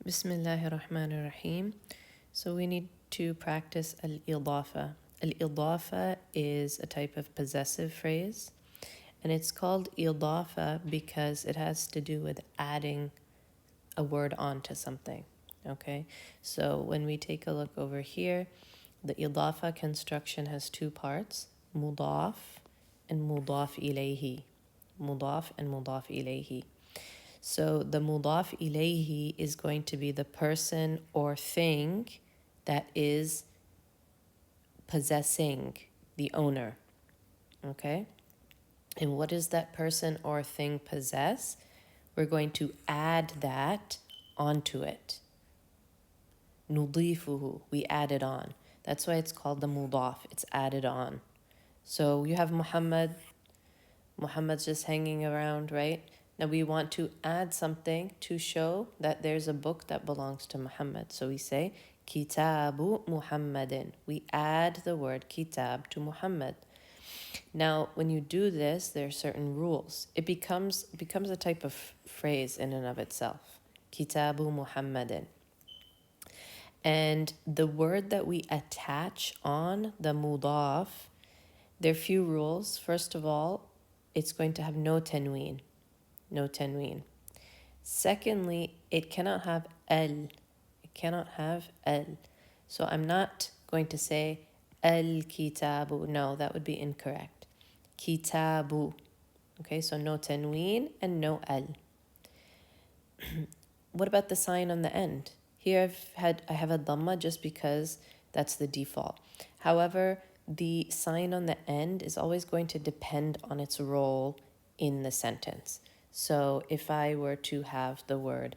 Bismillahir Rahmanir Rahim. So we need to practice al-idafa. Al-idafa is a type of possessive phrase, and it's called idafa because it has to do with adding a word onto something. Okay, so when we take a look over here, the idafa construction has two parts, mudaf and mudaf ilayhi. Mudaf and mudaf ilayhi. So the mudaf ilayhi is going to be the person or thing that is possessing the owner. Okay? And what does that person or thing possess? We're going to add that onto it. Nudifuhu, we add it on. That's why it's called the mudaf. It's added on. So you have Muhammad. Muhammad's just hanging around, right? Now we want to add something to show that there's a book that belongs to Muhammad. So we say, Kitabu Muhammadin. We add the word kitab to Muhammad. Now, when you do this, there are certain rules. It becomes a type of phrase in and of itself. Kitabu Muhammadin. And the word that we attach on the mudaf, there are few rules. First of all, it's going to have no tanween. No tanween. Secondly, it cannot have al. It cannot have al. So I'm not going to say al-kitabu. No, that would be incorrect. Kitabu. Okay, so no tanween and no al. What about the sign on the end? Here I have a dhamma just because that's the default. However, the sign on the end is always going to depend on its role in the sentence. So if I were to have the word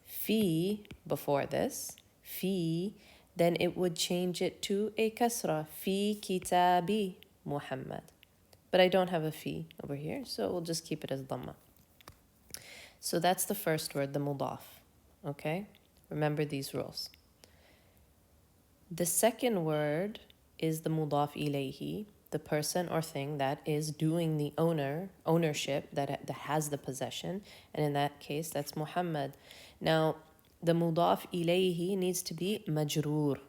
fi before this, fi, then it would change it to a kasra, fi kitabi Muhammad. But I don't have a fi over here, so we'll just keep it as dhamma. So that's the first word, the mudaf. Okay? Remember these rules. The second word is the mudaf ilayhi, the person or thing that is doing the ownership, that has the possession. And in that case, that's Muhammad. Now, the mudaf ilayhi needs to be majroor.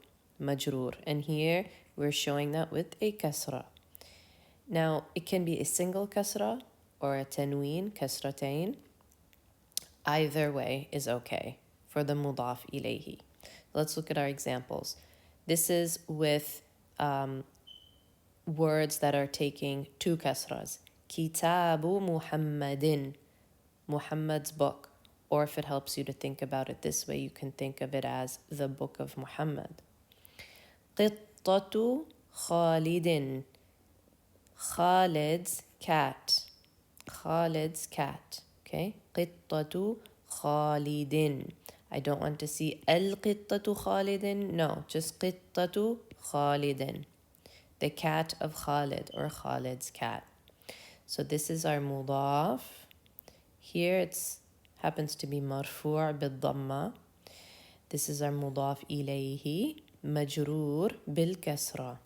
And here we're showing that with a kasra. Now, it can be a single kasra or a tanween, kasratain. Either way is okay for the mudaf ilayhi. Let's look at our examples. This is with words that are taking two kasras. Kitabu Muhammadin, Muhammad's book. Or if it helps you to think about it this way, you can think of it as the book of Muhammad. Qittatu Khalidin, Khalid's cat. Khalid's cat. Okay? Qittatu Khalidin. I don't want to see al-qittatu Khalidin. No, just qittatu Khalidin. The cat of Khalid or Khalid's cat. So this is our mudaf. Here it happens to be marfu' bil-dhamma. This is our mudaf ilayhi, majroor bil-kasra.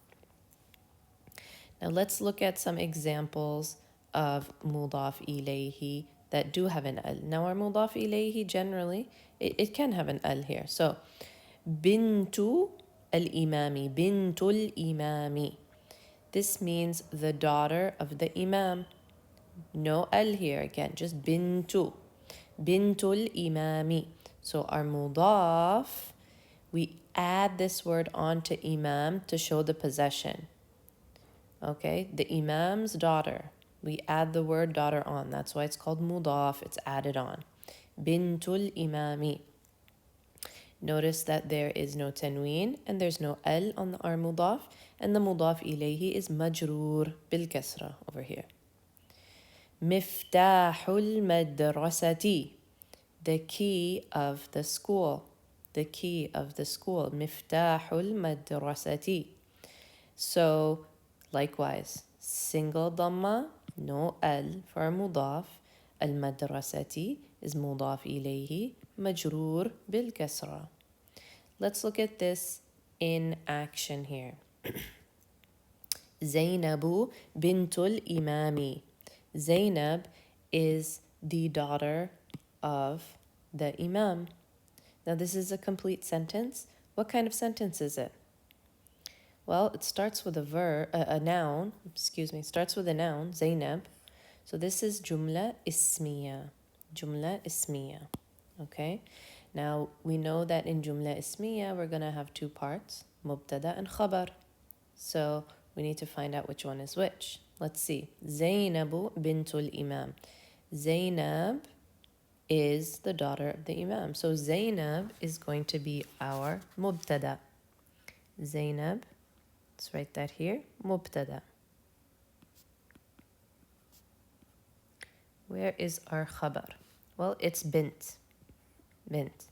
Now let's look at some examples of mudaf ilayhi that do have an al. Now our mudaf ilayhi generally, it can have an al here. So, bintu al-imami, bintul imami. This means the daughter of the imam. No al here again, just bintu. Bintul imami. So our mudaf, we add this word onto imam to show the possession. Okay, the imam's daughter. We add the word daughter on. That's why it's called mudaf. It's added on. Bintul imami. Notice that there is no tanween and there's no al on our mudaf. And the mudaf ilayhi is majroor bil kasra over here. Miftahul madrasati. The key of the school. The key of the school. Miftahul madrasati. So, likewise, single dhamma, no al for our mudaf. Al-madrasati is mudaf ilayhi, majroor bil kasra. Let's look at this in action here. Zainabu bintul imami. Zainab is the daughter of the imam. Now this is a complete sentence. What kind of sentence is it? Well, it starts with a noun, starts with a noun, Zainab. So this is jumla ismiya. Jumla ismiya. Okay? Now we know that in jumla ismiya we're going to have two parts, mubtada and khabar. So we need to find out which one is which. Let's see. Zainabu bintul imam. Zainab is the daughter of the imam. So Zainab is going to be our mubtada. Zainab, let's write that here, mubtada. Where is our khabar? Well, it's bint. Bint.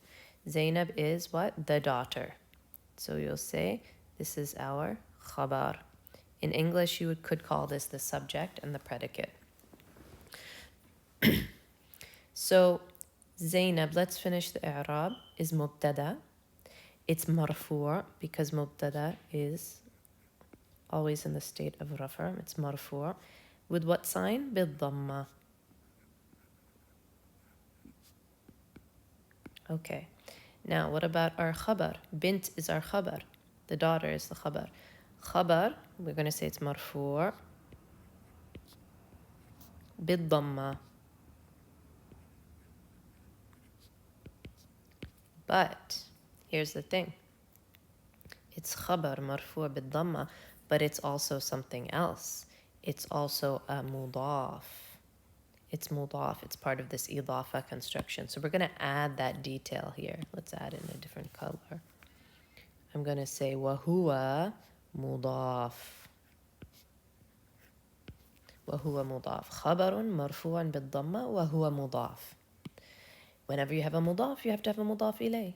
Zainab is what? The daughter. So you'll say this is our khabar. In English, you could call this the subject and the predicate. So Zainab, let's finish the i'rab, is mubtada. It's marfu' because mubtada is always in the state of rafa'. It's marfu'. With what sign? Bid-dhamma. Okay. Now, what about our khabar? Bint is our khabar. The daughter is the khabar. Khabar, we're going to say it's marfu' bid-dhamma. But here's the thing. It's khabar marfu' bid-dhamma, but it's also something else. It's also a mudaf. It's mudaf. It's part of this Idafah construction. So we're going to add that detail here. Let's add it in a different color. I'm going to say وَهُوَ مُضَاف. وَهُوَ مُضَاف. خَبَرٌ مَرْفُوعٌ بِالضَّمَّةِ وَهُوَ مُضَاف. Whenever you have a mudaf, you have to have a mudaf ilay.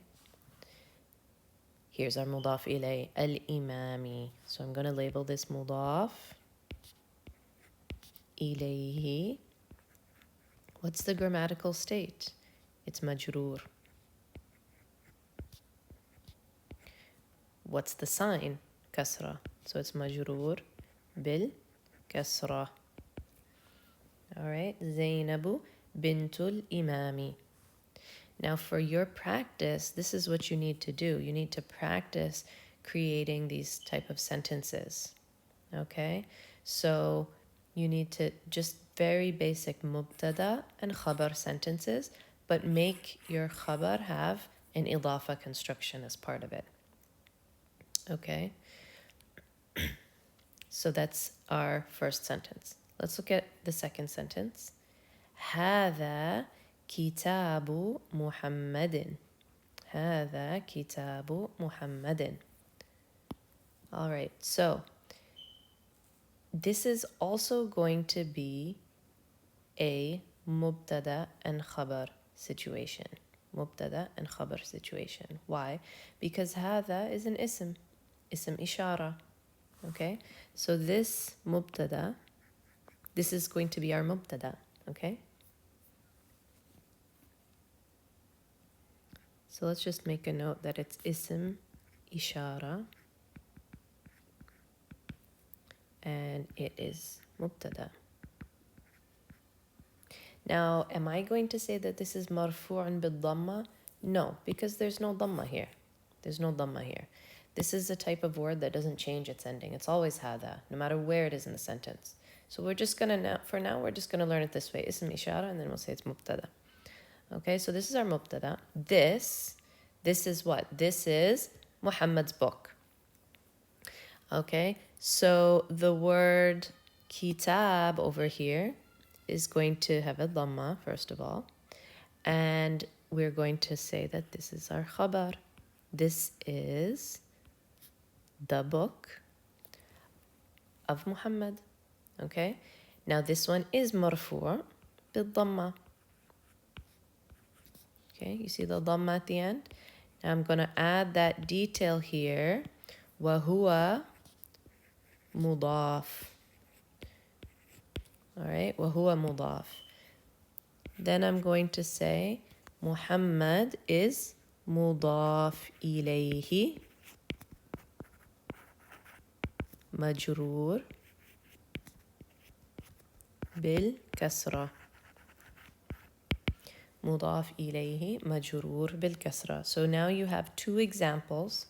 Here's our mudaf ilay, al-imami. So I'm going to label this mudaf ilayhi. What's the grammatical state? It's majroor. What's the sign? Kasra. So it's majroor bil kasra. All right. Zainabu bintul imami. Now for your practice, this is what you need to do. You need to practice creating these type of sentences. Okay? So you need to just very basic mubtada and khabar sentences, but make your khabar have an idafa construction as part of it. Okay? So that's our first sentence. Let's look at the second sentence. هذا كتاب محمد. هذا كتاب محمد. All right, so this is also going to be a mubtada and khabar situation. Mubtada and khabar situation. Why? Because هذا is an ism ishara. Okay? So this mubtada, this is going to be our mubtada. Okay? So let's just make a note that it's ism ishara and it is mubtada. Now, am I going to say that this is marfu'un bid-dhamma? No, because there's no dhamma here. There's no dhamma here. This is a type of word that doesn't change its ending. It's always hada, no matter where it is in the sentence. So we're just going to, for now, we're just going to learn it this way. Ism ishara, and then we'll say it's mubtada. Okay, so this is our mubtada. This is what? This is Muhammad's book. Okay, so the word kitab over here is going to have a dhamma, first of all. And we're going to say that this is our khabar. This is the book of Muhammad. Okay, now this one is marfu' bil dhamma. Okay, you see the dhamma at the end? Now I'm going to add that detail here. وَهُوَ مُضَاف. All right, وَهُوَ مُضَاف. Then I'm going to say Muhammad is مُضَاف إِلَيْهِ مجرور بالكسرة. مضاف إليه مجرور بالكسرة. So now you have two examples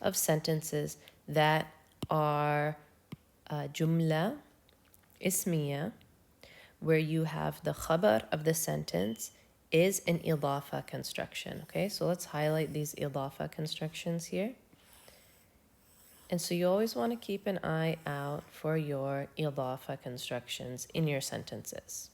of sentences that are جملة اسمية, where you have the khabar of the sentence is an idafa construction. Okay, so let's highlight these idafa constructions here. And so you always want to keep an eye out for your idafa constructions in your sentences.